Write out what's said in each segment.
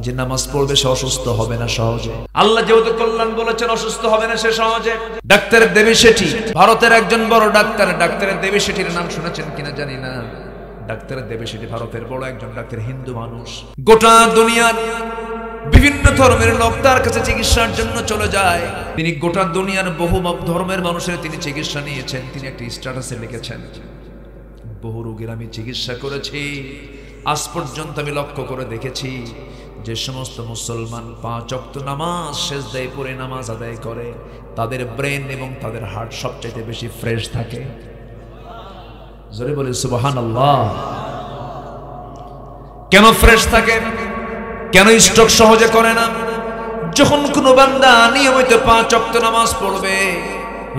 যে নামাজ পড়বে সে অসুস্থ হবে না সহজে। আল্লাহ যেহেতু কল্যাণ বলেছেন, অসুস্থ হবে না সে সহজে। ডাক্তার দেবী শেঠি, ভারতের একজন বড় ডাক্তার। ডাক্তার দেবী শেঠির নাম শুনেছেন কিনা জানি না। ডাক্তার দেবী শেঠি ভারতের বড় একজন ডাক্তার, হিন্দু মানুষ। গোটা দুনিয়ার বিভিন্ন ধর্মের লোক তার কাছে চিকিৎসার জন্য চলে যায়। তিনি গোটা দুনিয়ার বহু ধর্মের মানুষের তিনি চিকিৎসা নিয়েছেন। তিনি একটি স্ট্যাটাসে লিখেছেন, বহু রোগীর আমি চিকিৎসা করেছি, আজ পর্যন্ত আমি লক্ষ্য করে দেখেছি যে সমস্ত মুসলমান 5 ওয়াক্ত নামাজ সেজদায় পড়ে নামাজ আদায় করে, তাদের ব্রেন এবং তাদের হার্ট সবচেয়ে বেশি ফ্রেশ থাকে। জোরে বলে সুবহানাল্লাহ। কেন ফ্রেশ থাকে? কেন স্ট্রোক সহজে করে না? যখন কোনো বান্দা নিয়মিত 5 ওয়াক্ত নামাজ পড়বে,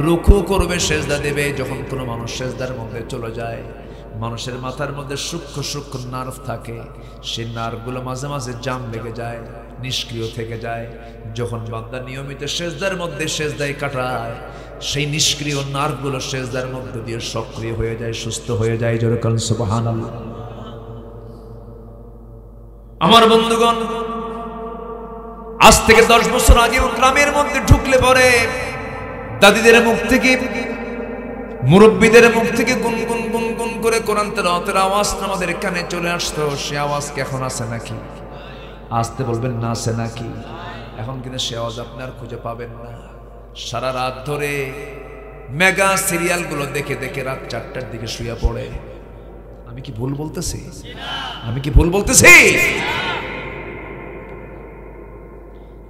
রুকু করবে, সেজদা দেবে, যখন কোনো মানুষ সেজদার মধ্যে চলে যায়, মানুষের মাথার মধ্যে সূক্ষ্ম সূক্ষ্ম নার্ভ থাকে, সেই নার্ভগুলো মাঝে মাঝে জাম লেগে যায়, নিষ্ক্রিয় থেকে যায়। যখন বান্দা নিয়মিত সেজদার মধ্যে সেজদায় কাটায়, সেই নিষ্ক্রিয় নার্ভগুলো সেজদার মধ্যে দিয়ে সক্রিয় হয়ে যায়, সুস্থ হয়ে যায়। জোরে বলেন সুবহানাল্লাহ। আমার বন্ধুগণ, আজ থেকে 10 বছর আগে গ্রামের মধ্যে ঢুকলে পরে দাদিদের মুখ থেকে, মুরব্বীদের মুখ থেকে গুনগুন গুনগুন করে কোরআন তেলাওয়াতের আওয়াজ আমাদের কানে চলে আসতো। সে আওয়াজ কি এখন আছে নাকি? আসতে বলবেন না, আছে নাকি? এখন কিন্তু সে আওয়াজ আপনি আর খুঁজে পাবেন না। সারা রাত ধরে মেগা সিরিয়ালগুলো দেখে দেখে রাত 4টার দিকে শুয়ে পড়ে। আমি কি ভুল বলতেছি? আমি কি ভুল বলতেছি?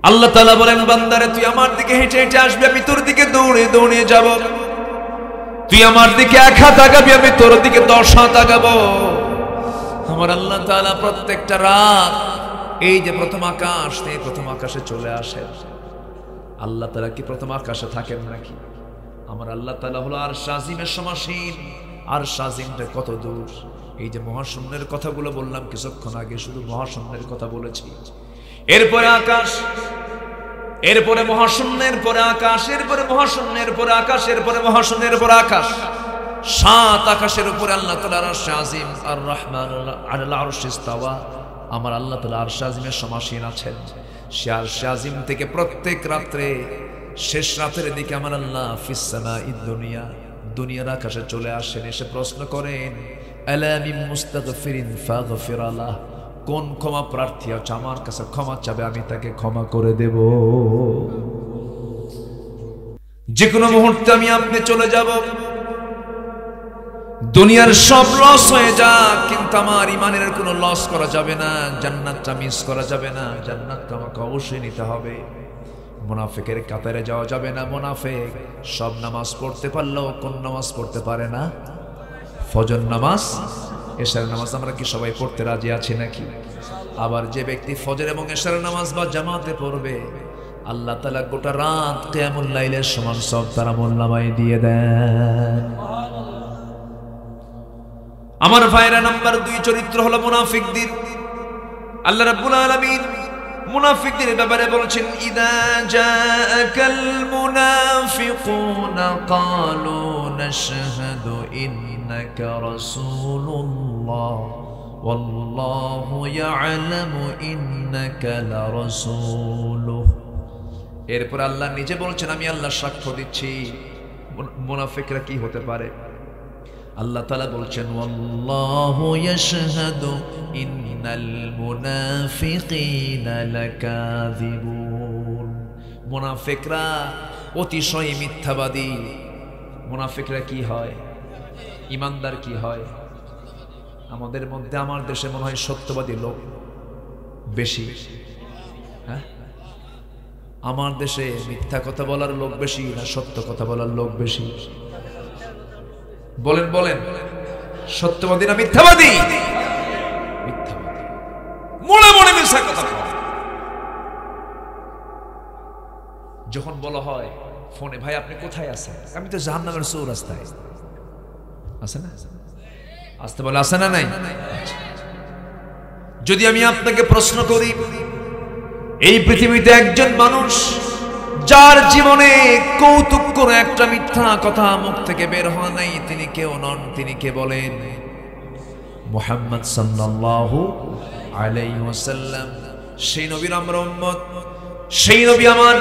আল্লাহ তাআলা বলেন, বান্দারে তুই আমার দিকে হেঁটে হেঁটে আসবি, আমি তোর দিকে দৌড়ে দৌড়ে যাব। তুই আমার দিকে 1 হাত আগাবি, আমি তোর দিকে 10 হাত আগাবো। আমার আল্লাহ তাআলা প্রত্যেকটা রাত এই যে প্রথম আকাশ, এই প্রথম আকাশে চলে আসেন। আল্লাহ তাআলা কি প্রথম আকাশে থাকেন নাকি? আমার আল্লাহ তাআলা হলো আরশ আজিমের সমাসীন। আরশ আজিমটা কত দূর! এই যে মহাশূন্যের কথাগুলো বললাম কিছুক্ষণ আগে, শুধু মহাশূন্যের কথা বলেছি। এরপরে আকাশ, এরপরে মহাশূন্যের পরে আকাশ, এরপরে মহাশূন্যের পরে আকাশ, এরপরে মহাশূন্যের পরে আকাশ। 7 আকাশের উপরে আল্লাহ তাআলা আরশ আজিম, আর রহমান আলাল আরশি ইস্তাওয়া। আমার আল্লাহ তাআলা আরশ আজিমের সমাসীন আছেন। সে আরশ আজিম থেকে প্রত্যেক রাত্রে শেষ রাতের দিকে আমার আল্লাহ ফিস সামাঈদ দুনিয়া, দুনিয়ার আকাশে চলে আসেন। এসে প্রশ্ন করেন, আলা মিন মুস্তাগফিরিন ফাগফির লাহ, কোন ক্ষমা প্রার্থী আছে আমার কাছে ক্ষমা চাবে, আমি তাকে ক্ষমা করে দেব। যে কোনো মুহূর্তে আমি আপনি চলে যাব, দুনিয়ার সব লস হয়ে যাক, কিন্তু আমার ইমানের কোনো লস করা যাবে না, জান্নাতটা মিস করা যাবে না। জান্নাতটা আমাকে অবশ্যই নিতে হবে। মুনাফিকের কাতারে যাওয়া যাবে না। মুনাফিক সব নামাজ পড়তে পারলেও কোন নামাজ পড়তে পারে না? ফজর নামাজ, এশার নামাজ আমরা কি সবাই পড়তে রাজি আছি নাকি? আবার যে ব্যক্তি ফজর এবং এশার নামাজ বা জামাতে পড়বে, আল্লাহ তাআলা গোটা রাত কিয়ামুল লাইলের সমান সব তার আমলনামায় দিয়ে দেন। আমার ভাইরা, নাম্বার 2 চরিত্র হলো মুনাফিকদের। আল্লাহ রাব্বুল আলামিন মুনাফিকদের ব্যাপারে বলেছেন, ইদা জাআকাল মুনাফিকুনা ক্বালু নাশহাদু ইন্নাকা রাসূলুল্লাহ ওয়াল্লাহু ইয়া'লামু ইন্নাকা লারাসূলুহু। এরপর আল্লাহ নিজে বলছেন, আমি আল্লাহ সাক্ষ্য দিচ্ছি। মুনাফিকরা কি হতে পারে? আল্লাহ তাআলা বলছেন, ওয়াল্লাহু ইয়াশহাদু ইন্নাল মুনাফিকিনা লাকাযিবুন। মুনাফিকরা অতিশয় মিথ্যাবাদী। মুনাফিকরা কি হয়? ইমানদার কি হয়? আমাদের মধ্যে, আমার দেশে মনে হয় সত্যবাদী লোক বেশি। হ্যাঁ, আমার দেশে মিথ্যা কথা বলার লোক বেশি না সত্য কথা বলার লোক বেশি? বলেন বলেন, সত্যবাদী না মিথ্যাবাদী? মিথ্যাবাদী, মনে মনে মিথ্যা কথা বলে। যখন বলা হয় ফোনে, ভাই আপনি কোথায় আছেন? আমি তো জাহান্নামের চৌরাস্তায়। আছে না? আসতে বলে, আছে না নাই? যদি আমি আপনাকে প্রশ্ন করি, এই পৃথিবীতে একজন মানুষ যার জীবনে কৌতুক করে একটা মিথ্যা কথা মুখ থেকে বের হয় নাই, তিনি কেউ নন। তিনি কে বলেন? মুহাম্মদ সাল্লাল্লাহু আলাইহি ওয়াসাল্লাম। সেই নবীর আমরা উম্মত, সেই নবী আমার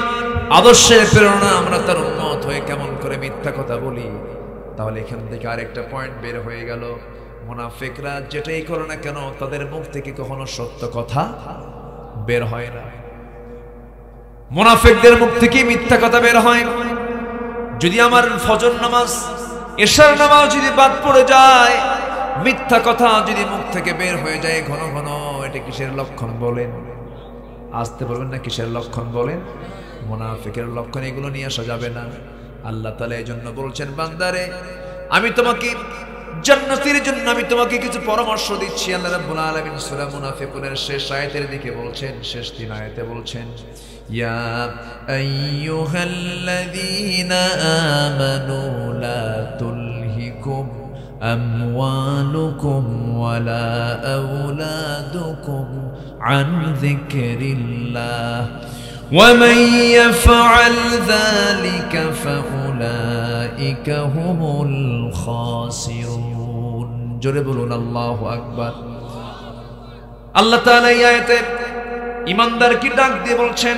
আদর্শের প্রেরণা, আমরা তার উম্মত হয়ে কেমন করে মিথ্যা কথা বলি? তাহলে এখান থেকে আরেকটা পয়েন্ট বের হয়ে গেল, মুনাফিকরা যেটাই করে না কেন তাদের মুখ থেকে কখনো সত্য কথা বের হয় না। মুনাফিকদের মুখ থেকে মিথ্যা কথা বের হয়। যদি আমার ফজর নামাজ, এশার নামাজ যদি বাদ পড়ে যায়, মিথ্যা কথা যদি মুখ থেকে বের হয়ে যায় ঘন ঘন, এটা কিসের লক্ষণ বলেন? আসতে বলবেন না, কিসের লক্ষণ বলেন? মুনাফিকের লক্ষণ। এগুলো নিয়ে আসা যাবে না। আল্লাহ তাআলা এই জন্য বলছেন, বান্দারে আমি তোমাকে জান্নাতের জন্য আমি তোমাকে কিছু পরামর্শ দিচ্ছি। আল্লাহ রাব্বুল আলামিন সূরা মুনাফিকুনের শেষ আয়াতের দিকে বলছেন, শেষ 3 আয়াতে বলছেন, ইয়া আইয়ুহাল্লাযীনা আমানু লা তুলহিকুম আমওয়ালুকুম ওয়ালা আওলাদুকুম আন যিকরিল্লাহ ومن يفعل ذلك فأولئك هم الخاسرون। জোরে বলুন আল্লাহু আকবার। আল্লাহ তাআলা এই আয়াতে ঈমানদারকে ডাক দিয়ে বলছেন,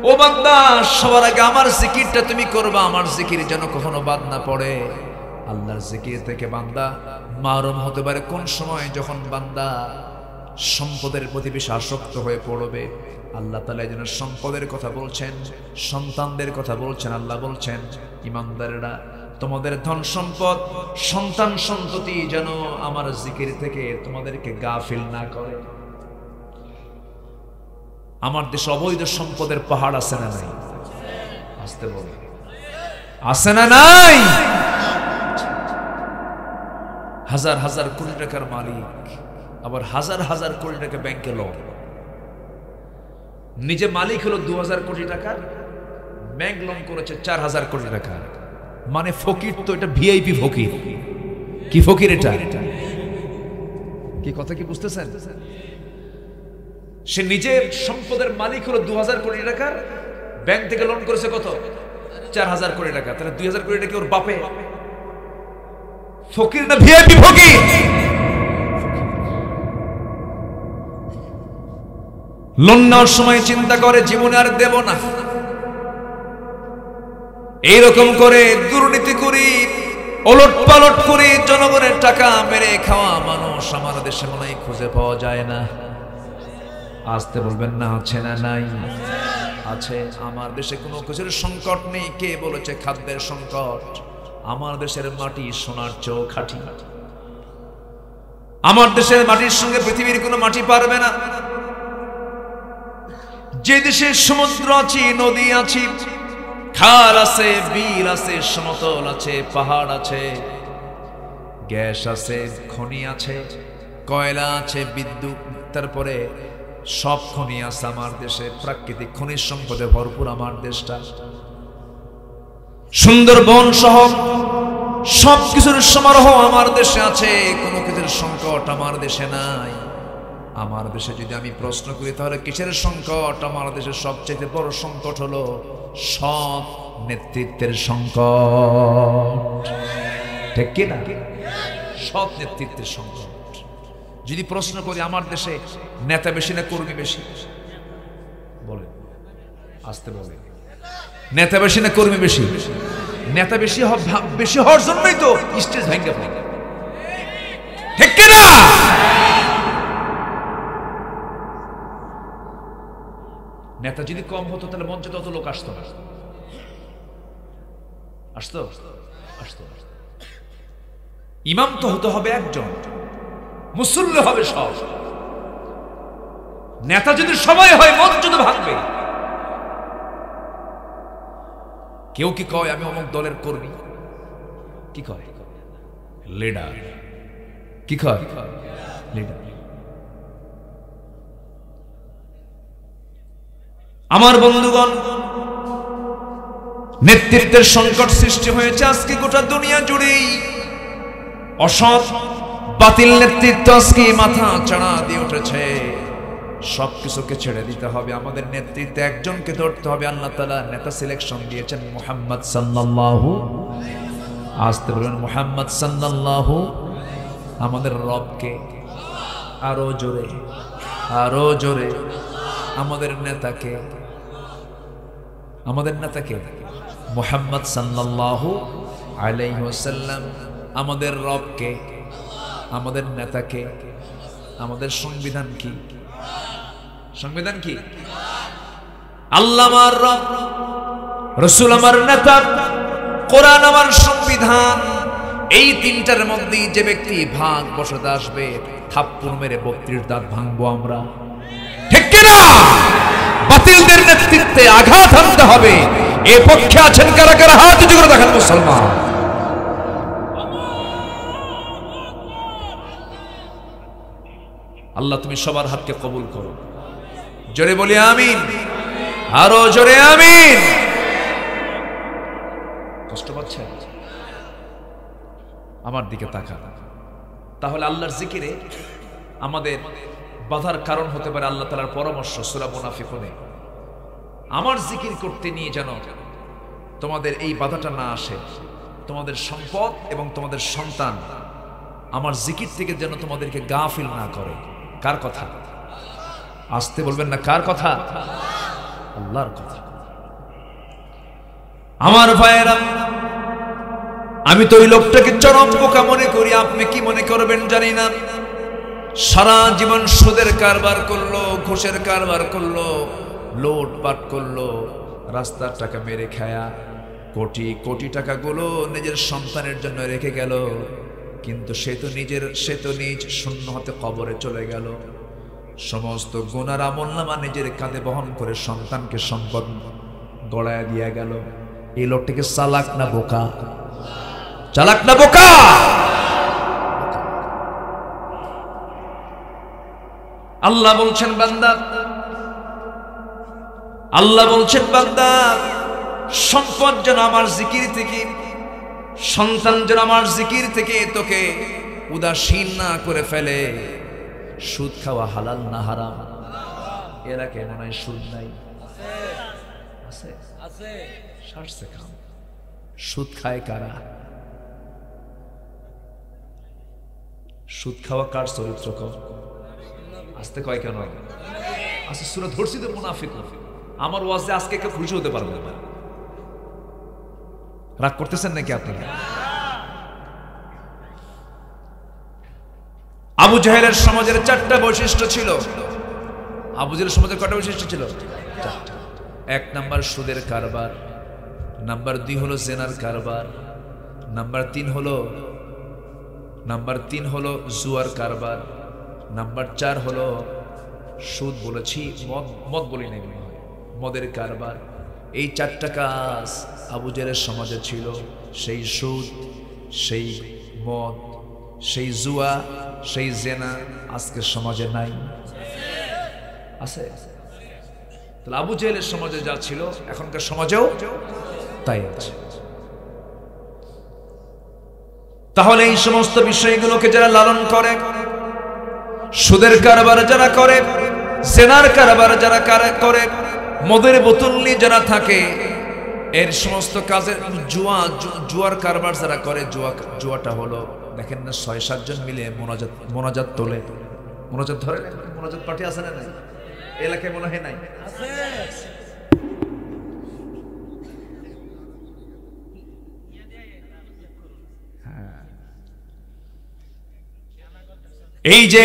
ও বান্দা, সবার আগে আমার জিকিরটা তুমি করবা। আমার জিকির যেন কখনো বাদ না পড়ে। আল্লাহর জিকির থেকে বান্দা মাহরুম হতে পারে কোন সময়? যখন বান্দা সম্পদের প্রতি বেশি আসক্ত হয়ে পড়বে। আল্লাহ তাআলা যেন সম্পদের কথা বলছেন, সন্তানদের কথা বলছেন। আল্লাহ বলছেন, ঈমানদারেরা তোমাদের ধন সম্পদ, সন্তান সন্ততি যেন আমার জিকির থেকে তোমাদেরকে গাফিল না করে। আমার দেশে অবৈধ সম্পদের পাহাড় আছে না নাই? আসতে বলে, আছে না নাই? হাজার হাজার কোটি টাকার মালিক, আবার হাজার হাজার কোটি টাকা ব্যাংকে লোন। নিজে মালিক হলো 2000 কোটি টাকার, ব্যাংক লোন করেছে 4000 কোটি টাকা। মানে ফকির তো এটা, ভিআইপি ফকির। কি ফকির এটা? কি কথা কি বুঝতেছেন? সে নিজে সম্পদের মালিক হলো 2000 কোটি টাকার, ব্যাংক থেকে লোন করেছে কত? 4000 কোটি টাকা। তাহলে 2000 কোটি টাকা ওর বাপে। ফকির না ভিআইপি ফকির? লোন নেওয়ার সময় চিন্তা করে জীবনে আর দেব না। এইরকম করে দুর্নীতি করি, ওলট পালট করি, জনগণের টাকা মেরে খাওয়া মানুষ আমার দেশে মনে হয় খুঁজে পাওয়া যায় না। আসতে বলবেন না, আছে না নাই? আছে। আমার দেশে কোনো কিছুর সংকট নেই। কে বলেছে খাদ্যের সংকট? আমার দেশের মাটি সোনার চেয়েও খাঁটি। আমার দেশের মাটির সঙ্গে পৃথিবীর কোনো মাটি পারবে না। যে দেশে সমুদ্র আছে, নদী আছে, খাল আছে, বিল আছে, সমতল আছে, পাহাড় আছে, গ্যাস আছে, খনি আছে, কয়লা আছে, বিদ্যুৎ, তারপরে সব খনি আছে আমার দেশে। প্রাকৃতিক খনিজ সম্পদে ভরপুর আমার দেশটা। সুন্দরবন সহ সবকিছুর সমারোহ আমার দেশে আছে। কোনো কিছুর সংকট আমার দেশে নাই। আমার দেশে যদি আমি প্রশ্ন করি তাহলে কিসের সংকট? আমার দেশের সবচেয়ে বড় সংকট হলো সৎ নেতৃত্বের সংকট। ঠিক কি না? সৎ নেতৃত্বের সংকট। যদি প্রশ্ন করি আমার দেশে নেতা বেশি না কর্মী বেশি? বলে, আসতে বলে, নেতা বেশি না কর্মী বেশি? নেতা বেশি হওয়ার জন্যই তো স্টেজ ভেঙে পড়ে। ঠিক কি না? নেতা যদি কম হতো তাহলে মঞ্চে তত লোক আসতো না। আসতো? আসতো। ইমাম তো হতে হবে একজন, মুসল্লি হবে সব। নেতা যদি সবাই হয় মঞ্চ তো ভাঙবে। কেউ কি কয় আমি অমুক দলের কর্মী? কি কয়? লিডার। কি কয়? লিডার। আমার বন্ধুগণ, নেতৃত্বের সংকট সৃষ্টি হয়েছে আজকে গোটা দুনিয়া জুড়েই। অসৎ বাতিল নেতৃত্ব আজকে মাথা চাড়া দিয়ে উঠেছে। সবকিছুকে ছেড়ে দিতে হবে। আমাদের নেতৃত্বে একজনকে ধরতে হবে। আল্লাহ তাআলা নেতা সিলেকশন দিয়েছেন মুহাম্মদ সাল্লাল্লাহু। আসতে বলুন মুহাম্মদ সাল্লাল্লাহু। আমাদের রবকে আরো জোরে, আরো জোরে, আমাদের নেতাকে, আমাদের নেতাকে মুহাম্মদ সাল্লাল্লাহু আলাইহি ওয়াসাল্লাম, আমাদের রবকে, আমাদের নেতাকে, আমাদের সংবিধান কি? সংবিধান কি? আল্লাহ আমার রব, রাসূল আমার নেতা, কোরআন আমার সংবিধান। এই তিনটার মধ্যে যে ব্যক্তি ভাগ বসাতে আসবে, থাপ্পড় মেরে 32 দাঁত ভাঙবো আমরা, ঠিক কিনা? বাতিলদের নেতৃত্বে আঘাত আনতে হবে। এ পক্ষে আছেন কারা কারা? হাত উঁচু করে দেখান মুসলমান। আল্লাহ তুমি সবার হাতকে কবুল করো। জোরে বলি আমিন, আরো জোরে আমিন। কষ্ট পাচ্ছেন? আমার দিকে তাকান। তাহলে আল্লাহর জিকিরে আমাদের বাধার কারণ হতে পারে আল্লাহ তাআলার পরামর্শ। সূরা মুনাফিকুনে আমার জিকির করতে নিয়ে যেন তোমাদের এই বাধাটা না আসে, তোমাদের সম্পদ এবং তোমাদের সন্তান আমার জিকির থেকে যেন তোমাদেরকে গাফিল না করে। কার কথা? আসতে বলবেন না, কার কথা? আল্লাহর কথা। আমার ভাইয়েরা, আমি তো ওই লোকটাকে চরম বোকা মনে করি, আপনি কি মনে করবেন জানি না। সারা জীবন সুদের কারবার করলো, ঘুষের কারবার করলো, লুটপাট করলো, রাস্তার টাকা মেরে খায়া কোটি কোটি টাকাগুলো নিজের সন্তানের জন্য রেখে গেল। কিন্তু সে তো নিজ শূন্য হাতে কবরে চলে গেল। সমস্ত গুনার আমলনামা নিজের কাঁধে বহন করে সন্তানকে সম্পদ গড়ায় দিয়ে গেল। এই লোকটিকে চালাক না বোকা? চালাক না বোকা? আল্লাহ বলছেন বান্দা, আল্লাহ বলছেন বান্দা, সম্পদ যেন আমার জিকির থেকে, সন্তান যেন আমার জিকির থেকে তোকে উদাসীন না করে ফেলে। সুদ খাওয়া হালাল না হারাম? এরা কেমন হয় সুদ নাই? আছে, আছে, সারছে খাম। সুদ খায় কারা? সুদ খাওয়া কার চরিত্র কর? আসতে কয় কেন? আচ্ছা সূরা ধরছি তো মুনাফিক। আমার ওয়াজে আজকে কেউ খুশি হতে পারবে না। রাগ করতেছেন নাকি আপনি? আবু জাহেলের সমাজের 4টা বৈশিষ্ট্য ছিল। আবু জাহেলের সমাজের কয়টা বৈশিষ্ট্য ছিল? 4টা। 1 নাম্বার সুদের কারবার, নাম্বার 2 হলো জেনার কারবার, নাম্বার 3 হলো জুয়ার কারবার, নাম্বার 4 হলো সুদ বলেছি, মদ বলি নাই মনে হয়, মদের কারবার। এই 4টা কাজ আবু জাহেলের সমাজে ছিল। সেই সুদ, সেই মদ, সেই জুয়া, সেই জেনা আজকের সমাজে নাই। আছে? তাহলে আবু জাহেলের সমাজে যা ছিল এখনকার সমাজেও তাই আছে। তাহলে এই সমস্ত বিষয়গুলোকে যারা লালন করে, সুদের কারবার যারা করে, জেনার কারবার যারা করে, মদের বোতল নিয়ে যারা থাকে, এর সমস্ত কাজের জুয়ার কারবার যারা করে, জুয়াটা হলো দেখেন না 6-7 জন মিলে মোনাজাত তোলে। মোনাজাত ধরে, মোনাজাত পার্টি আছে না? নাই এলাকায় মনে হয় নাই? এই যে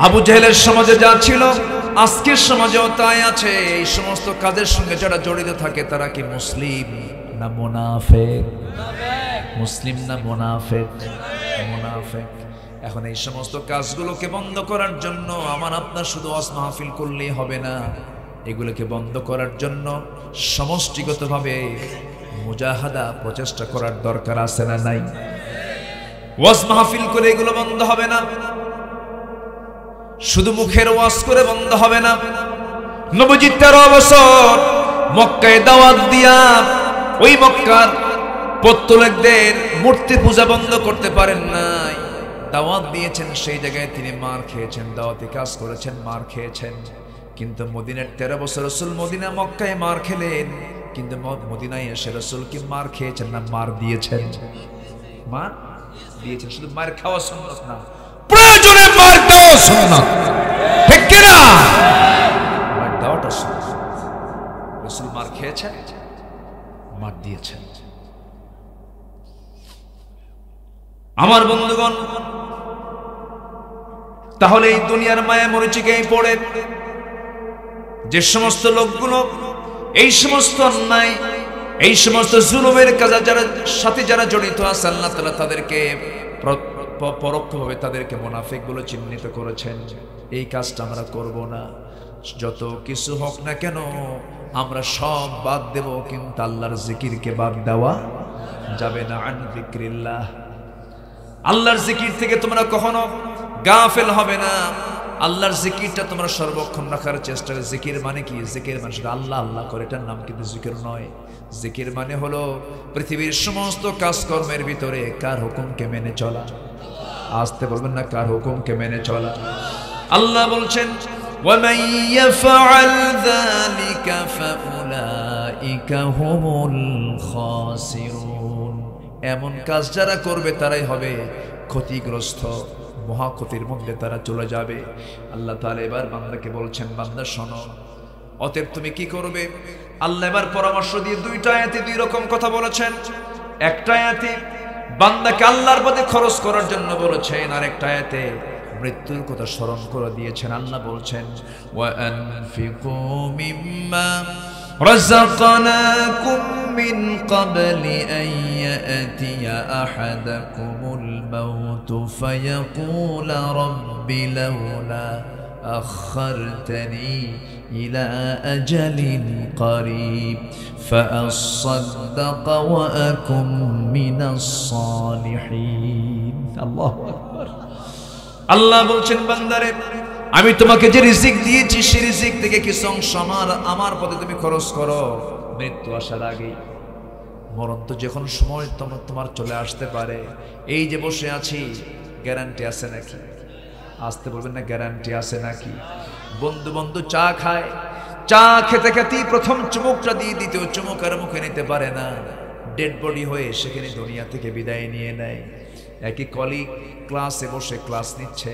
আবু জাহেলের সমাজে যা ছিল আজকের সমাজেও তাই আছে। এই সমস্ত কাজের সঙ্গে যারা জড়িত থাকে তারা কি মুসলিম না মুনাফিক? মুসলিম না মুনাফিক? মুনাফিক। এখন এই সমস্ত কাজগুলোকে বন্ধ করার জন্য আমার আপনার শুধু ওয়াজ মাহফিল করলেই হবে না। এগুলোকে বন্ধ করার জন্য সমষ্টিগতভাবে মুজাহাদা, প্রচেষ্টা করার দরকার আছে না নাই? ওয়াজ মাহফিল করে এগুলো বন্ধ হবে না, শুধু মুখের ওয়াজ করে বন্ধ হবে না। নবীজি 13 বছর মক্কায় দাওয়াত দিয়া ওই মক্কার পত্তলিকদের মূর্তি পূজা বন্ধ করতে পারেন নাই। দাওয়াত দিয়েছেন, সেই জায়গায় তিনি মার খেয়েছেন, দাওয়াতি কাজ করেছেন, মার খেয়েছেন। কিন্তু মদিনার 13 বছর রাসূল মদিনা মক্কায় মার খেলেন, কিন্তু মদিনায় এসে রাসূল কি মার খেয়েছেন না মার দিয়েছেন? মার দিয়েছেন। শুধু মার খাওয়া সুন্নাত না, প্রয়োজনে মার দেওয়া সুন্নাত, ঠিক কি না? রাসূল মার খেয়েছেন, মার দিয়েছেন। আমার বন্ধুগণ, তাহলে এই দুনিয়ার মায়া মরিচিকায় পড়ে যে সমস্ত লোকগুলো এই সমস্ত অন্যায়, এই সমস্ত জুলুমের কাজে সাথে যারা জড়িত আছে, আল্লাহ তাআলা তাদেরকে পরোক্ষভাবে তাদেরকে মুনাফিক বলে চিহ্নিত করেছেন। এই কাজটা আমরা করব না। যত কিছু হোক না কেন আমরা সব বাদ দেব, কিন্তু আল্লাহর জিকিরকে বাদ দেওয়া যাবে না। আন যিকরিল্লাহ, আল্লাহর জিকির থেকে তোমরা কখনো গাফেল হবে না। আল্লাহর জিকিরটা তোমরা সর্বক্ষণ রাখার চেষ্টা করো। জিকির মানে কি? জিকির মানে শুধু আল্লাহ আল্লাহ করে, এটার নাম কিন্তু জিকির নয়। জিকির মানে হলো পৃথিবীর সমস্ত কাজকর্মের ভিতরে কার হুকুমকে মেনে চলা। আসতে বলবেন না, কার হুকুমকে মেনে চলা। আল্লাহ বলছেন, وَمَن يَفْعَلْ ذَلِكَ فَأُولَئِكَ هُمُ الْخَاسِرُونَ। এমন কাজ যারা করবে তারাই হবে ক্ষতিগ্রস্ত, মহাক্ষতির মধ্যে তারা চলে যাবে। আল্লাহ তাআলা এবার বান্দাকে বলছেন, বান্দা শোনো, অতএব তুমি কি করবে? আল্লাহ এবার পরামর্শ দিয়ে দুইটা আয়াতে দুই রকম কথা বলেছেন। একটা আয়াতে বান্দাকে আল্লাহর পথে খরচ করার জন্য বলেছেন, আর একটা আয়াতে মৃত্যুর কথা স্মরণ করে দিয়েছেন। আল্লাহ বলছেন, ওয়ানফিকু মিম্মা রাযাকনাকুম মিন ক্বাবলি আন ইয়াতিয়া আহাদাকুমুল মাউতু ফায়াকুলা রাব্বি লাউলা আখারতানি ইলা আজালিন করিব ফাআসাদ্দাক ওয়া আকুম মিনাস সালিহিন। আল্লাহু আকবার। আল্লাহ বলছেন, বান্দারে আমি তোমাকে যে রিজিক দিয়েছি সেই রিজিক থেকে কিছু অংশ আমার পথে তুমি খরচ করো। মৃত্যু আসার আগে, মরণ তো যখন সময় তোমার চলে আসতে পারে। এই যে বসে আছি, গ্যারান্টি আছে নাকি? আসতে বলবেন না, গ্যারান্টি আছে নাকি? বন্ধু বন্ধু চা খায়, চা খেতে খেতেই প্রথম চুমুকটা দিয়ে দ্বিতীয় চুমুক আর মুখে নিতে পারে না, ডেড বডি হয়ে সেখানে দুনিয়া থেকে বিদায় নিয়ে নেয়। একই কলিগ ক্লাসে বসে ক্লাস নিচ্ছে,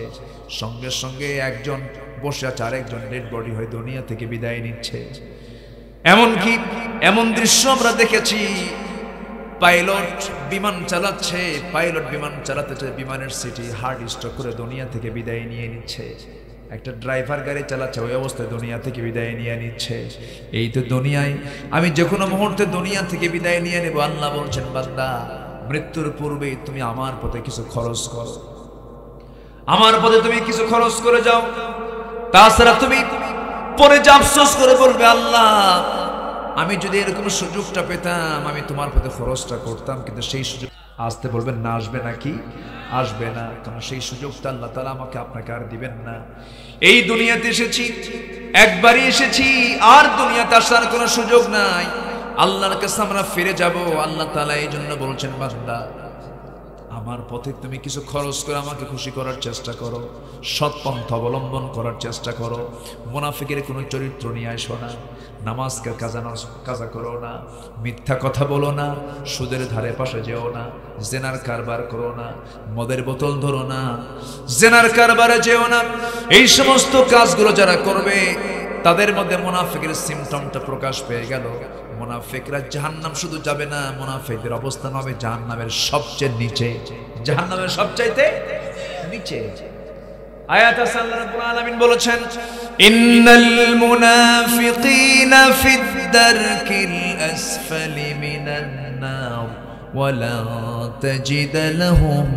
সঙ্গে সঙ্গে একজন বসে আছে, আরেকজন ডেড বডি হয়ে দুনিয়া থেকে বিদায় নিচ্ছে। এমনকি এমন দৃশ্য আমরা দেখেছি, পাইলট বিমান চালাচ্ছে, পাইলট বিমান চালাতে বিমানের সিটি হার্ট স্ট্রোক করে দুনিয়া থেকে বিদায় নিয়ে নিচ্ছে। একটা ড্রাইভার গাড়ি চালাচ্ছে, ওই অবস্থায় দুনিয়া থেকে বিদায় নিয়ে নিচ্ছে। এই তো দুনিয়ায় আমি যে কোনো মুহূর্তে দুনিয়া থেকে বিদায় নিয়ে নেব। আল্লাহ বলছেন, বান্দা মৃত্যুর পূর্বে তুমি আমার পথে কিছু খরচ করো, আমার পথে তুমি কিছু খরচ করে যাও। তাছাড়া তুমি পরে যা আফসোস করে বলবে, আল্লাহ আমি যদি এরকম সুযোগটা পেতাম আমি তোমার পথে খরচটা করতাম, কিন্তু সেই সুযোগ আসতে বলবেন না, আসবে নাকি? আসবে না, কারণ সেই সুযোগটা আল্লাহ তাআলা আমাকে আপনাকে আর দিবেন না। এই দুনিয়াতে এসেছি, একবারই এসেছি, আর দুনিয়াতে আসার কোনো সুযোগ নাই। আল্লাহর কাছে আমরা ফিরে যাব। আল্লাহ তাআলা এই জন্য বলছেন, বান্দা আমার পথে তুমি কিছু খরচ করে আমাকে খুশি করার চেষ্টা করো, সৎ পন্থা অবলম্বন করার চেষ্টা করো। মুনাফিকের কোনো চরিত্র নিয়ে আসো না, নামাজকে কাজা করো না, মিথ্যা কথা বলো না, সুদের ধারে পাশে যেও না, জেনার কারবার করো না, মদের বোতল ধরো না, জেনার কারবারে যেও না। এই সমস্ত কাজগুলো যারা করবে তাদের মধ্যে মুনাফিকের সিমটমটা প্রকাশ পেয়ে গেল। মুনাফিকরা জাহান্নাম শুধু যাবে না, মুনাফিকদের অবস্থান হবে জাহান্নামের সবচেয়ে নিচে, জাহান্নামের সবচাইতে নিচে। আয়াত আছে, আল্লাহ রাব্বুল আলামিন বলেছেন, ইন্নাল মুনাফিকিনা ফিদ দারকিল আসফালি মিনান নার ওয়া লা তাজিদ লাহুম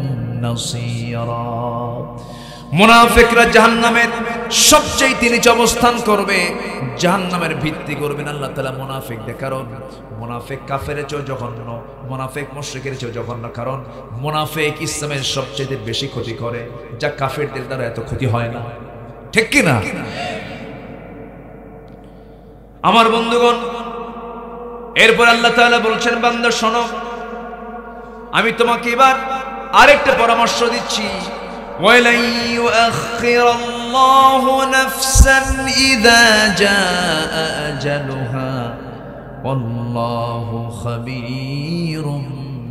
নাসীরা। মুনাফিকরা জাহান্নামের সবচেয়ে নিচে অবস্থান করবে, জাহান্নামের ভিত্তি করবেন আল্লাহ তাআলা মুনাফিকদের। কারণ মুনাফিক কাফেরের চেয়ে জঘন্য, মুনাফিক মুশরিকের চেয়ে জঘন্য। কারণ মুনাফিক ইসলামের সবচেয়ে বেশি ক্ষতি করে, যা কাফেরদের দ্বারা এত ক্ষতি হয় না। ঠিক কি না? আমার বন্ধুগণ, এরপর আল্লাহ তাআলা বলছেন, বান্দা শোনো, আমি তোমাকে এবার আরেকটা পরামর্শ দিচ্ছি। وَلَن يُؤَخِّرَ اللَّهُ نَفْسًا إِذَا جَاءَ أَجَلُهَا وَاللَّهُ خَبِيرٌ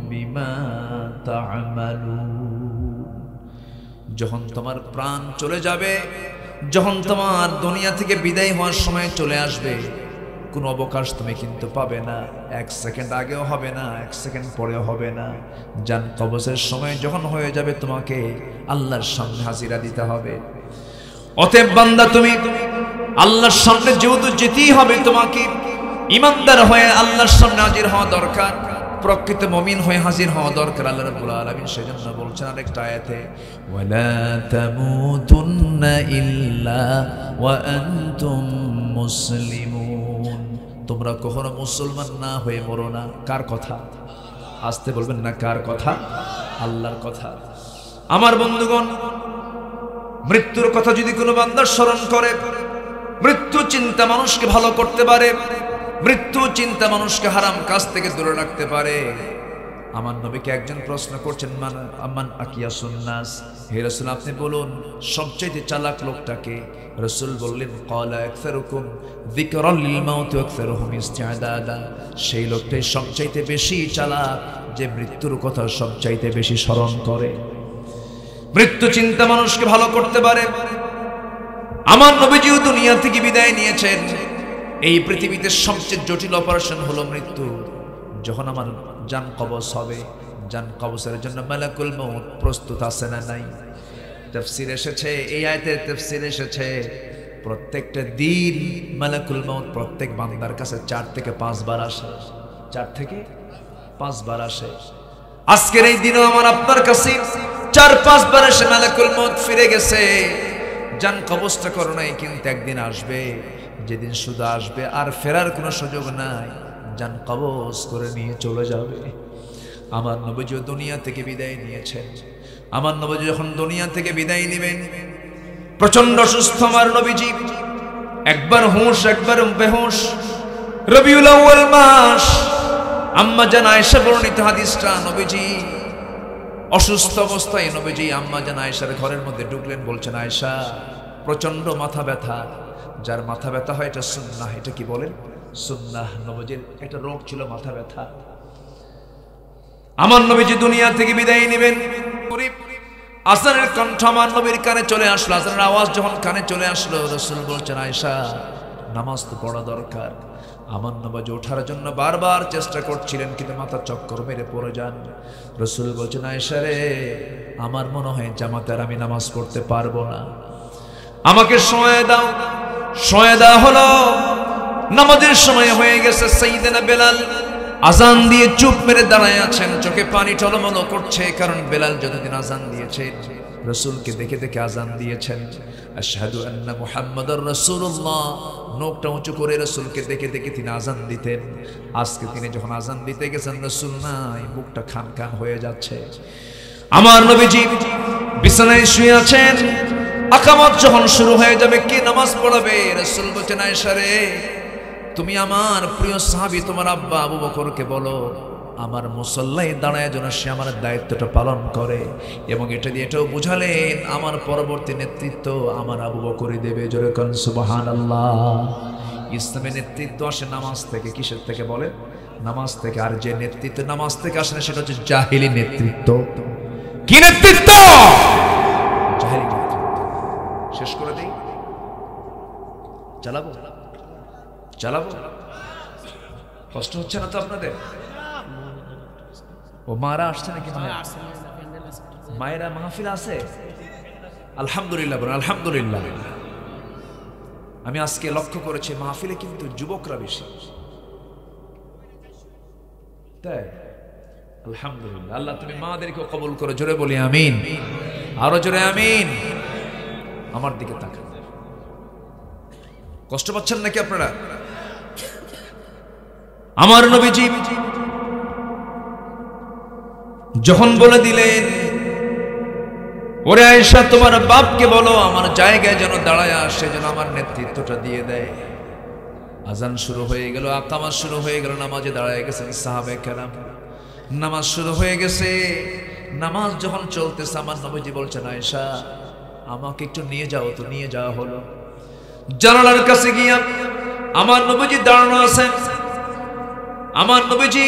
بِمَا تَعْمَلُونَ। যখন তোমার প্রাণ চলে যাবে, যখন তোমার দুনিয়া থেকে বিদায় হওয়ার সময় চলে আসবে, কোনো অবকাশ তুমি কিন্তু পাবে না, 1 সেকেন্ড আগেও হবে না, 1 সেকেন্ড পরেও হবে না। জান কবজের সময় যখন হয়ে যাবে তোমাকে আল্লাহর সামনে হাজিরা দিতে হবে। অতএব বান্দা তুমি আল্লাহর সামনে যেহেতু যেতেই হবে, তোমাকে ইমানদার হয়ে আল্লাহর সামনে হাজির হওয়া দরকার, প্রকৃত মুমিন হয়ে হাজির হওয়া দরকার। আল্লাহ রাব্বুল আলামিন সেজন্য বলছেন আরেকটা আয়াতে, ওয়ালা তামুতুন্না ইল্লা ওয়া আনতুম মুসলিমুন, তোমরা কখনো মুসলমান না হয়ে মরো না। কার কথা? আসতে বলবেন না, কার কথা? আল্লাহর কথা। আমার বন্ধুগণ, মৃত্যুর কথা যদি কোনো বান্দা স্মরণ করে, মৃত্যু চিন্তা মানুষকে ভালো করতে পারে, মৃত্যু চিন্তা মানুষকে হারাম কাজ থেকে দূরে রাখতে পারে। আমার নবীকে একজন প্রশ্ন করছেন, মান আকিয়াসুন নাস, হে রাসূল আপনি বলুন সবচেয়ে চালাক লোকটাকে? রাসূল বললেন, ক্বালা আকসারুকুম যিকরাল লিল মাউত ওয়া আকসারুহুম ইসতিআদাদা, সেই লোকটাই সবচেয়ে বেশি চালাক যে মৃত্যুর কথা সবচেয়ে বেশি স্মরণ করে। মৃত্যু চিন্তা মানুষকে ভালো করতে পারে। আমার নবীজিও দুনিয়া থেকে বিদায় নিয়েছেন। এই পৃথিবীতে সবচেয়ে জটিল অপারেশন হলো মৃত্যু। যখন আমার জান কবজ হবে, জান কবজের জন্য মালাকুল মউত প্রস্তুত আছে না নাই? তাফসীর এসেছে, এই আয়াতের তাফসীর এসেছে, প্রত্যেকটা দিন মালাকুল মউত প্রত্যেক বান্দার কাছে 4 থেকে 5 বার আসে, 4 থেকে 5 বার আসে। আজকের এই দিনও আমার আপনার কাছে 4-5 বার এসে মালাকুল মউত ফিরে গেছে। জান কবজটা করো নাই, কিন্তু একদিন আসবে যেদিন শুধু আসবে আর ফেরার কোনো সুযোগ নাই, জান কবজ করে নিয়ে চলে যাবে। আমার নবী দুনিয়া থেকে বিদায় নিয়েছেন। আমার নবী যখন দুনিয়া থেকে বিদায় নেবেন, প্রচন্ড অসুস্থ আমার নবীজি, একবার হুঁশ একবার বেহুশ। রবিউল আউয়াল মাস, আম্মা জান আয়েশা বর্ণিত হাদিসটা, নবীজি অসুস্থ অবস্থায় নবীজি আম্মা জান আয়েশার ঘরের মধ্যে ঢুকলেন, বলছেন আয়েশা প্রচন্ড মাথা ব্যথা। যার মাথা ব্যথা হয় এটা সুন্নাহ। এটা কি বলেন? সুন্নাহ। নবীজির একটা রোগ ছিল মাথা ব্যথা। আমার নবীজি দুনিয়া থেকে বিদায় নেবেন, আজানের কণ্ঠ আমার নবীর কানে চলে আসলো। আজানের আওয়াজ যখন কানে চলে আসলো, রাসূল বলছেন আয়েশা নামাজ তো পড়া দরকার। আমার নবী ওঠার জন্য বারবার চেষ্টা করছিলেন, কিন্তু মাথা চক্কর মেরে পড়ে যান। রাসূল বলছেন আয়েশা রে, আমার মনে হয় জামাতের আমি নামাজ পড়তে পারবো না, আমাকে সময় দাও। সময় দেওয়া হলো, নামাজের সময় হয়ে গেছে। সাইয়েদনা বেলাল আজান দিয়ে চুপ মেরে দাঁড়ায় আছেন, চোখে পানি টলমল করছে, কারণ বেলাল যতদিন আজান দিয়েছে রাসূলকে দেখে দেখে আজান দিয়েছেন। আশহাদু আন্না মুহাম্মাদুর রাসূলুল্লাহ, নোকটা উঁচু করে রাসূলকে দেখে দেখে তিনি আজান দিতেন। আজকে তিনি যখন আজান দিতে গেছেন, রাসূল নাই, বুকটা খান খান হয়ে যাচ্ছে। আমার নবীজি বিছানায় শুয়ে আছেন। আকামত যখন শুরু হয়ে যাবে, কে নামাজ পড়াবে? রাসূল বলেন আয়েশা রে, তুমি আমার প্রিয় সাহাবী তোমার আব্বা আবু বকরকে বলো আমার মুসল্লায় দাঁড়ায় যেন সে আমার দায়িত্বটা পালন করে, এবং এটা দিয়ে এটাও বুঝালেন আমার পরবর্তী নেতৃত্ব আমার আবু বকরই দেবে। জোরে কোন সুবহানাল্লাহ। ইসলামের নেতৃত্ব আসে নামাজ থেকে। কিসের থেকে বলেন? নামাজ থেকে। আর যে নেতৃত্ব নামাজ থেকে আসে না, সেটা হচ্ছে জাহিলি নেতৃত্ব। কি নেতৃত্ব? জাহিলি নেতৃত্ব। শেষ করে দিই, চালাবো চালাবো? কষ্ট হচ্ছে না তো আপনাদের? ও মারা আসছে নাকি? মায়েরা মাহফিল আছে? আলহামদুলিল্লাহ বলেন আলহামদুলিল্লাহ। আমি আজকে লক্ষ্য করেছি মাহফিলে কিন্তু যুবকরা বেশি, তাই আলহামদুলিল্লাহ। আল্লাহ তুমি মাদেরকে কবুল করো। জোরে বলি আমিন, আরো জোরে আমিন। আমার দিকে তাকান। কষ্ট পাচ্ছেন নাকি আপনারা? আমার নবীজি যখন বলে দিলেন, ওরে আয়েশা তোমার বাপকে বলো আমার জায়গায় যেন দাঁড়ায় আসে, যেন আমার নেতৃত্বটা দিয়ে দেয়। আজান শুরু হয়ে গেল, আকামাত শুরু হয়ে গেল, নামাজে দাঁড়ায় গেছেন সাহাবায়ে কেরাম। নামাজ শুরু হয়ে গেছে। নামাজ যখন চলতেছে, আমার নবীজি বলছেন আয়েশা আমাকে একটু নিয়ে যাও। তো নিয়ে যাওয়া হলো। জানালার কাছে গিয়া আমার নবীজি দাঁড়ানো আছেন। আমার নবীজি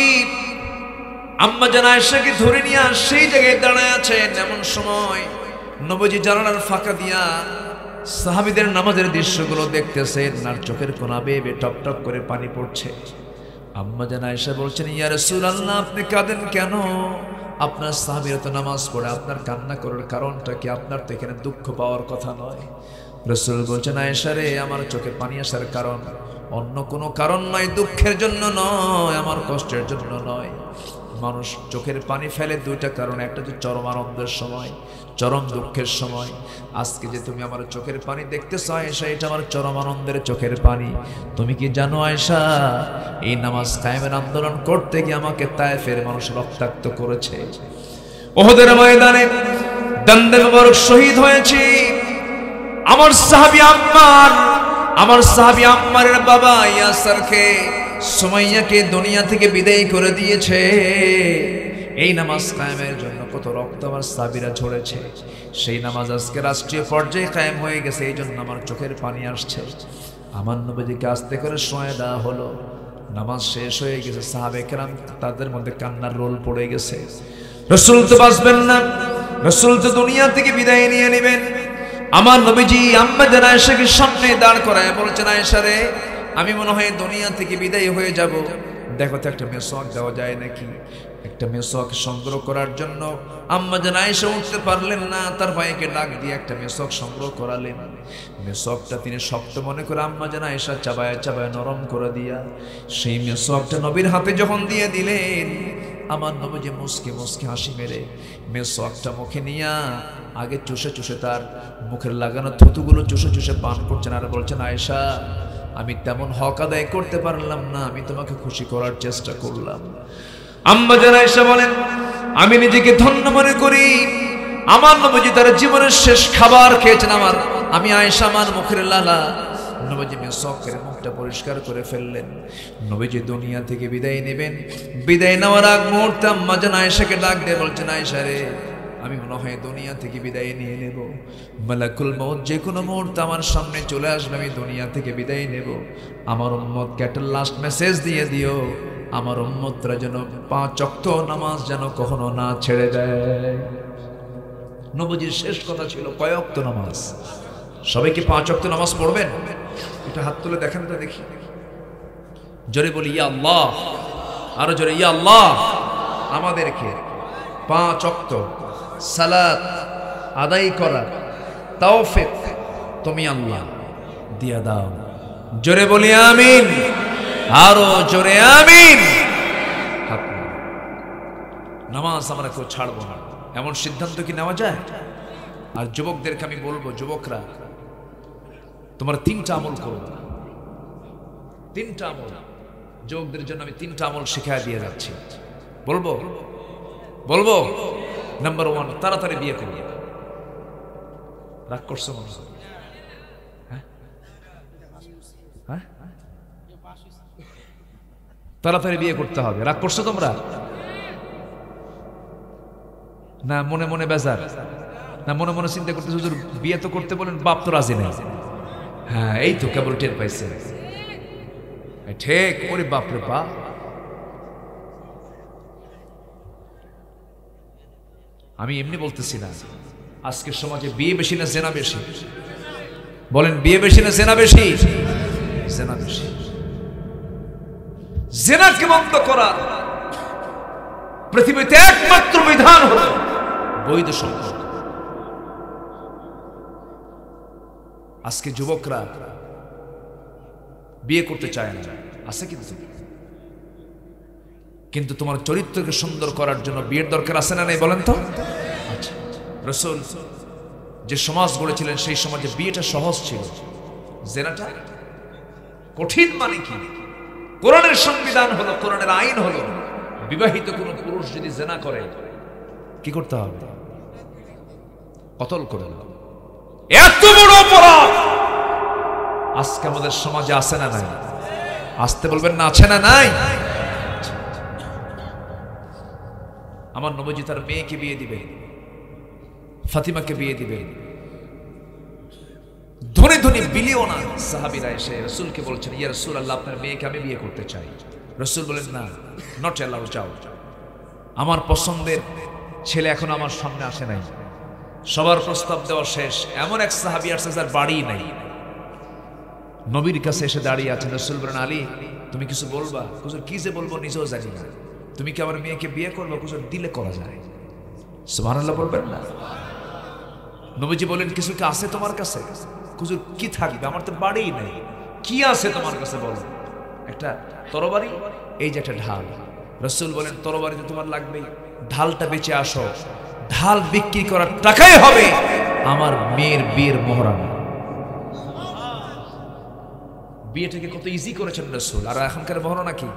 আম্মা জান আয়েশাকে ধরে নিয়ে সেই জায়গায় দাঁড়ায় আছেন। এমন সময় নবীজি জানালার ফাঁকা দিয়া সাহাবীদের নামাজের দৃশ্যগুলো দেখতেছেন, আর চোখের কোনা বেয়ে বেয়ে টপ টপ করে পানি পড়ছে। আম্মা জান আয়েশা বলছেন, ইয়া রাসূলুল্লাহ, আপনি কাঁদেন কেন? আপনার সাহাবীরা তো নামাজ পড়ে, আপনার কান্না করার কারণটা কি? আপনার তো এখানে দুঃখ পাওয়ার কথা নয়। রাসূল বলছেন, আয়েশা রে, আমার চোখে পানি আসার কারণ অন্য কোনো কারণ নয়, দুঃখের জন্য নয়, আমার কষ্টের জন্য নয়। মানুষ চোখের পানি ফেলে দুইটা কারণ, একটা যে চরম আনন্দের সময়, চরম দুঃখের সময়। আজকে যে তুমি আমার চোখের পানি দেখতেছো আয়েশা, এটা আমার চরম আনন্দের চোখের পানি। তুমি কি জানো আয়েশা, এই নামাজ কায়েমের আন্দোলন করতে গিয়ে আমাকে তায়েফের মানুষ রক্তাক্ত করেছে। উহুদের ময়দানে দন্দে মোবারক শহীদ হয়েছে আমার সাহাবী আম্মারের বাবা ইয়াসারকে, সুমাইয়াকে দুনিয়া থেকে বিদায় করে দিয়েছে। এই নামাজ কায়েমের জন্য কত রক্ত আমার সাহাবীরা ঝরেছে। সেই নামাজ আজকে রাষ্ট্রীয় পর্যায়ে কায়েম হয়ে গেছে, এই জন্য আমার চোখের পানি আসছে। আমার নবীজিকে আস্তে করে শোয়া দেওয়া হলো, নামাজ শেষ হয়ে গেছে। সাহাবে কেরাম তাদের মধ্যে কান্নার রোল পড়ে গেছে। রাসূল তো বাঁচবেন না, রাসূল তো দুনিয়া থেকে বিদায় নিয়ে নেবেন। আমার নবীজি আম্মা জান আয়েশাকে সামনে দাঁড় করায় বলছেন, আয়েশা রে, আমি মনে হয় দুনিয়া থেকে বিদায় হয়ে যাব। দেখো তো একটা মেসওয়াক দেওয়া যায় নাকি। একটা মেসওয়াক সংগ্রহ করার জন্য আম্মা জান আয়েশা উঠতে পারলেন না, তার ভাইকে ডাক দিয়ে একটা মেসওয়াক সংগ্রহ করালেন। মেসওয়াকটা তিনি শক্ত মনে করে আম্মা জান আয়েশা চাবায় চাবায় নরম করে দিয়া সেই মেসওয়াকটা নবীর হাতে যখন দিয়ে দিলেন, আমার নবীজি মুস্কি মুস্কি হাসি মেরে মেসওয়াকটা মুখে নিয়া আগে চুষে চুষে তার মুখের লাগানো থুতুগুলো চুষে চুষে পান করছেন, আর বলছেন, আয়েশা, আমি তেমন হক আদায় করতে পারলাম না, আমি তোমাকে খুশি করার চেষ্টা করলাম। আম্মা জান আয়েশা বলেন, আমি নিজেকে ধন্য মনে করি, আমার নবীজি তার জীবনের শেষ খাবার খেয়েছেন। আমি আয়েশা আমার মুখের লালা। নবীজি মেসওয়াকের মুখটা পরিষ্কার করে ফেললেন। নবীজি দুনিয়া থেকে বিদায় নেবেন। বিদায় নেওয়ার আগ মুহূর্তে আম্মা জান আয়েশাকে ডাক দিয়ে বলছেন, আয়েশা রে, আমি মনে হয় দুনিয়া থেকে বিদায় নিয়ে নেব। মালাকুল মউত যে কোনো মুহূর্তে আমার সামনে চলে আসবে, আমি দুনিয়া থেকে বিদায় নেব। আমার উম্মতকে একটা লাস্ট মেসেজ দিয়ে দিও, আমার উম্মতরা যেন 5 ওয়াক্ত নামাজ যেন কখনো না ছেড়ে দেয়। নবীজির শেষ কথা ছিল কয় ওয়াক্ত নামাজ। সবাই কি 5 ওয়াক্ত নামাজ পড়বেন? এটা হাত তুলে দেখেন তো দেখি। জোরে বলি ইয়া আল্লাহ, আরো জোরে ইয়া আল্লাহ। আমাদেরকে 5 ওয়াক্ত সালাত আদায় করার তৌফিক তুমি আল্লাহ দিয়া দাও। জোরে বলি আমিন, আরো জোরে আমিন। নামাজ আমরা কেউ ছাড়বো না, এমন সিদ্ধান্ত কি নেওয়া যায়? আর যুবকদেরকে আমি বলবো, যুবকরা, তোমরা 3টা আমল করো। 3টা আমল যুবকদের জন্য আমি 3টা আমল শিখিয়ে দিয়ে যাচ্ছি। বলবো নাম্বার 1, তাড়াতাড়ি বিয়ে করবে। রাগ করছো মনে হয়? হ্যাঁ, তাড়াতাড়ি বিয়ে করতে হবে। রাগ করছো তোমরা? না মনে মনে বেজার, না মনে মনে চিন্তা করতে, হুজুর বিয়ে তো করতে বলেন, বাপ তো রাজি নেই। হ্যাঁ, এই তো কেবল টের পাইছে। ঠিক, ওরে বাপরে বাপ। আমি এমনি বলতেছি না। আজকের সমাজে বিয়ে বেশি না জেনা বেশি? বলেন, বিয়ে বেশি না জেনা বেশি? জেনা বেশি। জেনাকে বন্ধ করা পৃথিবীতে একমাত্র বিধান হলো বৈধ সম্পর্ক। আজকে যুবকরা বিয়ে করতে চায় না, আছে কিন্তু তোমার চরিত্রকে সুন্দর করার জন্য বিয়ের দরকার আছে না নেই বলেন তো? আচ্ছা, রাসূল যে সমাজ গড়েছিলেন সেই সমাজে বিয়েটা সহজ ছিল, জেনাটা কঠিন। মানে কি? কোরআনের সংবিধান হলো, কোরআনের আইন হলো, বিবাহিত কোন পুরুষ যদি জেনা করে কি করতে হবে? কতল করে। এত বড় অপরাধ আজকে আমাদের সমাজে আছে না নাই? আসতে বলবেন না, আছে না নাই? আমার নবীজি তার মেয়েকে বিয়ে দিবে, ফাতিমাকে বিয়ে দিবে। ধনী ধনী বিলিয়নার সাহাবীরা এসে রাসূলকে বলছেন, ইয়া রাসূলুল্লাহ, আপনার মেয়েকে আমি বিয়ে করতে চাই। রাসূল বলেন, না, নট অ্যালাউড, যাও। আমার পছন্দের ছেলে এখন আমার সামনে আসে নাই, সবার প্রস্তাব দেওয়া শেষ। এমন এক সাহাবী আসছে যার বাড়ি নাই, নবীর কাছে এসে দাঁড়িয়ে আছেন। রাসূল বলেন, আলী তুমি কিছু বলবা? হুজুর কি যে বলবো নিজেও জানি না। তুমি কি আমার মেয়েকে বিয়ে করবে? হুজুর দিলে করা যায়। সুবহানাল্লাহ বলবেন না? নবীজি বলেন, কিছু কি আছে তোমার কাছে? হুজুর কি থাকবে, আমার তো বাড়ি নাই। কি আছে তোমার কাছে বলো? একটা তরবারি, এই যে একটা ঢাল। রাসূল বলেন, তরবারি তো তোমার লাগবেই, ঢালটা বেচে আসো। ঢাল বিক্রি করার টাকাই হবে আমার মেয়ের বিয়ের মোহরানা। বিয়েটাকে কত ইজি করেছেন রাসূল। আর এখনকার মোহরানা কি?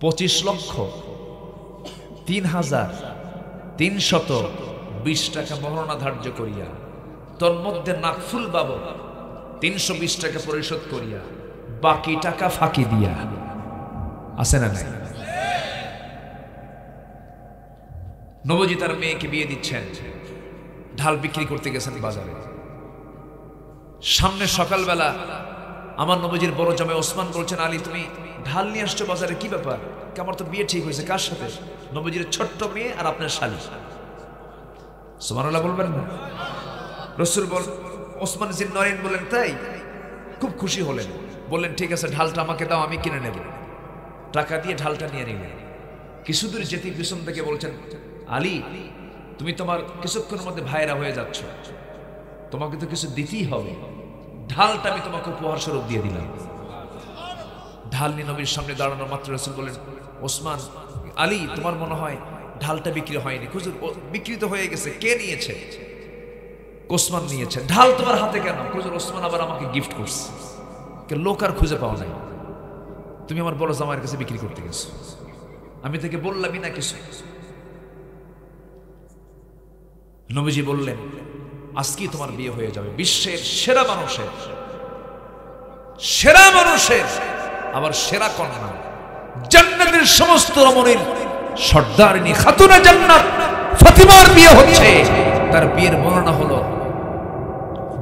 25,03,320 টাকা মোহরানা ধার্য করিয়া, তোর মধ্যে নাকফুল বাবদ 320 টাকা পরিশোধ করিয়া, বাকি টাকা ফাঁকি দিয়া। আছে না নাই? নবজি তার মেয়েকে বিয়ে দিচ্ছেন, ঢাল বিক্রি করতে গেছেন বাজারে। সামনে সকালবেলা আমার নবজির বড় জামাই ওসমান বলছেন, আলী তুমি ঢাল নিয়ে আসছো বাজারে, কি ব্যাপার? আমার তো বিয়ে ঠিক হয়েছে। কার সাথে? নবজির ছোট্ট মেয়ে আর আপনার শালী। সুবহানাল্লাহ বলবেন না? রাসূল ওসমান জিন নরেন বলেন, তাই? খুব খুশি হলেন, বললেন ঠিক আছে ঢালটা আমাকে দাও, আমি কিনে নেব। টাকা দিয়ে ঢালটা নিয়ে নিলেন। কিছুদূর যেতে পিছন থেকে বলছেন, আলী তুমি তোমার কিছুক্ষণের মধ্যে ভাইরা হয়ে যাচ্ছ, তোমাকে তো কিছু দিতেই হবে। ঢালটা আমি তোমাকে উপহার স্বরূপ দিয়ে দিলাম। ঢাল নিয়ে নবীর সামনে দাঁড়ানো মাত্র রাসূল বলেন, ওসমান, আলী তোমার মনে হয় ঢালটা বিক্রি হয়নি। হুজুর বিক্রি তো হয়ে গেছে। কে নিয়েছে? ওসমান নিয়েছে। ঢাল তোমার হাতে কেন? হুজুর ওসমান আবার আমাকে গিফট করছে। লোক আর খুঁজে পাওয়া নাই, তুমি আমার বড় জামাইয়ের কাছে বিক্রি করতে গেছো, আমি থেকে বললামই না কিছু। নবীজি বললেন, আজকেই তোমার বিয়ে হয়ে যাবে বিশ্বের সেরা মানুষের, সেরা মানুষের আবার সেরা কন্যা, জান্নাতের সমস্ত রমণীর সর্দারিনী খাতুনে জান্নাত ফাতিমার বিয়ে হচ্ছে। তার বিয়ের বর্ণনা হলো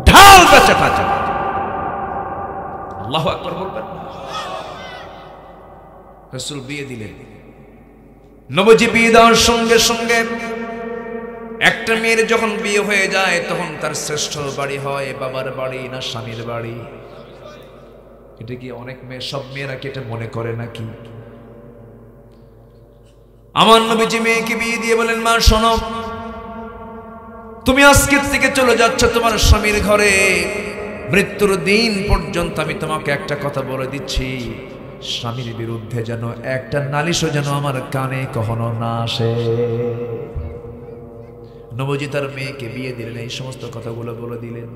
ঢাল বেচা টাকা। আল্লাহু আকবার বলবেন। রাসূল বিয়ে দিলেন। নবজি বিয়ে দেওয়ার সঙ্গে সঙ্গে একটা মেয়ের যখন বিয়ে হয়ে যায় তখন তার শ্রেষ্ঠ বাড়ি হয় বাবার বাড়ি না স্বামীর বাড়ি? এটা কি অনেক মেয়ে, সব মেয়েরা কি এটা মনে করে নাকি? আমার নবীজি মেয়েকে বিয়ে দিয়ে বলেন, মা শোনো, তুমি আজকের থেকে চলে যাচ্ছ তোমার স্বামীর ঘরে। মৃত্যুর দিন পর্যন্ত আমি তোমাকে একটা কথা বলে দিচ্ছি, স্বামীর বিরুদ্ধে যেন একটা নালিশও যেন আমার কানে কখনো না আসে। নবজি তার মেয়েকে বিয়ে দিলেন, এই সমস্ত কথাগুলো বলে দিলেন।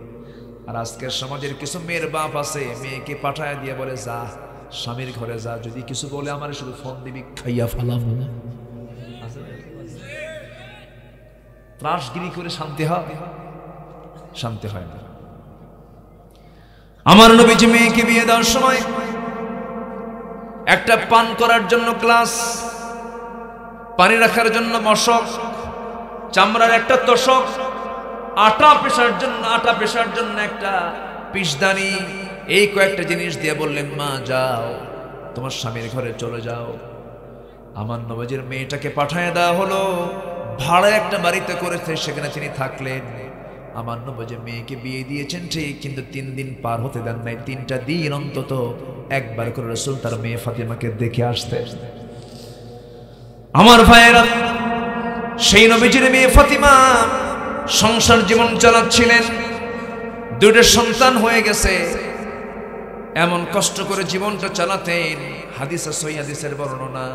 আর আজকের সমাজের কিছু মেয়ের বাপ আছে, মেয়েকে পাঠায় দিয়ে বলে, যা স্বামীর ঘরে যা, যদি কিছু বলে আমার শুধু ফোন দিবি, খাইয়া ফেলাম। ত্রাসগিরি করে শান্তি হয়? শান্তি হয় না। আমার নবীজি মেয়েকে বিয়ে দেওয়ার সময় একটা পান করার জন্য গ্লাস, পানি রাখার জন্য মশক, চামড়ার একটা তোষক, আটা পেশার জন্য একটা পিসদানি, এই কয়েকটা জিনিস দিয়ে বললেন, মা যাও তোমার স্বামীর ঘরে চলে যাও। আমার নবীজির মেয়েটাকে পাঠায় দেওয়া হলো। ভাড়া একটা বাড়িতে করেছে, সেখানে তিনি থাকলেন। আমার নবীজি মেয়েকে বিয়ে দিয়েছেন ঠিক, কিন্তু 3 দিন পার হতে দেন নাই। 3টা দিন অন্তত একবার করে রাসূল তার মেয়ে ফাতিমাকে দেখে আসতেন। আমার ভাইয়েরা, সেই নবীজির মেয়ে ফাতিমা সংসার জীবন চালাচ্ছিলেন। 2টা সন্তান হয়ে গেছে, এমন কষ্ট করে জীবনটা চালাতেন। হাদিসে সহিহ হাদিসের বর্ণনা,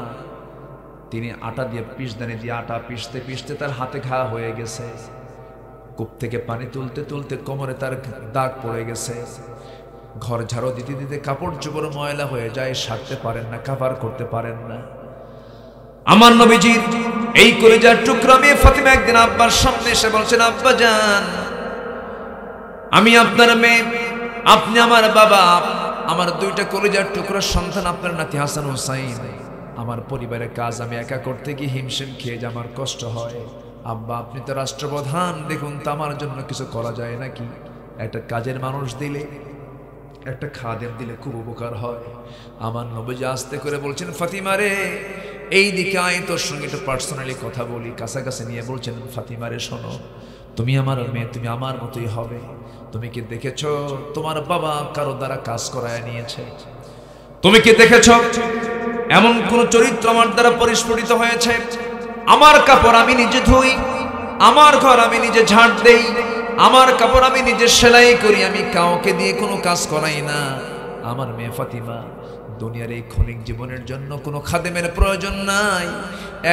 তিনি আটা দিয়ে পিসদানি দিয়ে আটা পিষতে পিষতে তার হাতে ঘা হয়ে গেছে। কূপ থেকে পানি তুলতে তুলতে কোমরে তার দাগ পড়ে গেছে। ঘর ঝাড়ু দিতে দিতে কাপড় চোপড় ময়লা হয়ে যায়, সারতে পারেন না, কাভার করতে পারেন না। আমার নবীজির এই কলিজার টুকরা মেয়ে ফাতিমা একদিন আব্বার সামনে এসে বলছেন, আব্বা জান, আমি আপনার মেয়ে, আপনি আমার বাবা, আমার 2টা কলিজার টুকরা সন্তান, আপনার নাতি হাসান হুসাইন। আমার পরিবারের কাজ আমি একা করতে গিয়ে হিমশিম খেয়ে যে আমার কষ্ট হয়। আব্বা আপনি তো রাষ্ট্রপ্রধান, দেখুন তো আমার জন্য কিছু করা যায় নাকি? একটা কাজের মানুষ দিলে, একটা খাদেম দিলে খুব উপকার হয়। আমার নবীজি আস্তে করে বলছেন, ফাতিমা রে, এই দিকে আয়, তোর সঙ্গে একটু পার্সোনালি কথা বলি। কাছাকাছি নিয়ে বলছেন, ফাতিমা রে শোনো, তুমি আমার মেয়ে, তুমি আমার মতোই হবে। তুমি কি দেখেছো তোমার বাবা কারো দ্বারা কাজ করায় নিয়েছে? তুমি কি দেখেছো এমন কোন চরিত্র আমার দ্বারা পরিস্ফুটিত হয়েছে? আমার কাপড় আমি নিজে ধুই, আমার ঘর আমি নিজে ঝাড় দেই, আমার কাপড় আমি নিজে সেলাই করি, আমি কাউকে দিয়ে কোনো কাজ করাই না। আমার মেয়ে ফাতিমা, দুনিয়ার এই ক্ষণিক জীবনের জন্য কোনো খাদেমের প্রয়োজন নাই,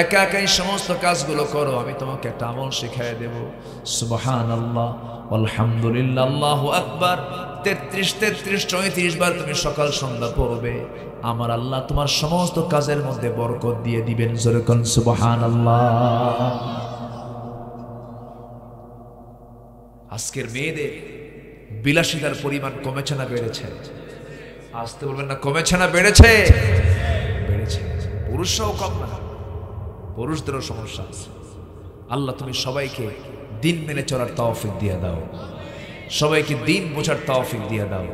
একা একাই সমস্ত কাজগুলো করো। আমি তোমাকে একটা আমল শিখিয়ে দেব। সুবহানাল্লাহ, আলহামদুলিল্লাহ, আল্লাহু আকবার 33 বার তুমি সকাল সন্ধ্যা পড়বে। আমার আল্লাহ তোমার সমস্ত কাজের মধ্যে বরকত দিয়ে দিবেন। জোরে কোন সুবহানাল্লাহ। আজকের মেয়েদের বিলাসিতার পরিমাণ কমেছে না বেড়েছে? আসতে বলবেন না, কমেছে না বেড়েছে? বেড়েছে। পুরুষরাও কম না, পুরুষদেরও সমস্যা আছে। আল্লাহ তুমি সবাইকে দিন মেনে চলার তৌফিক দিয়ে দাও, সবাইকে দিন বোঝার তৌফিক দিয়ে দাও।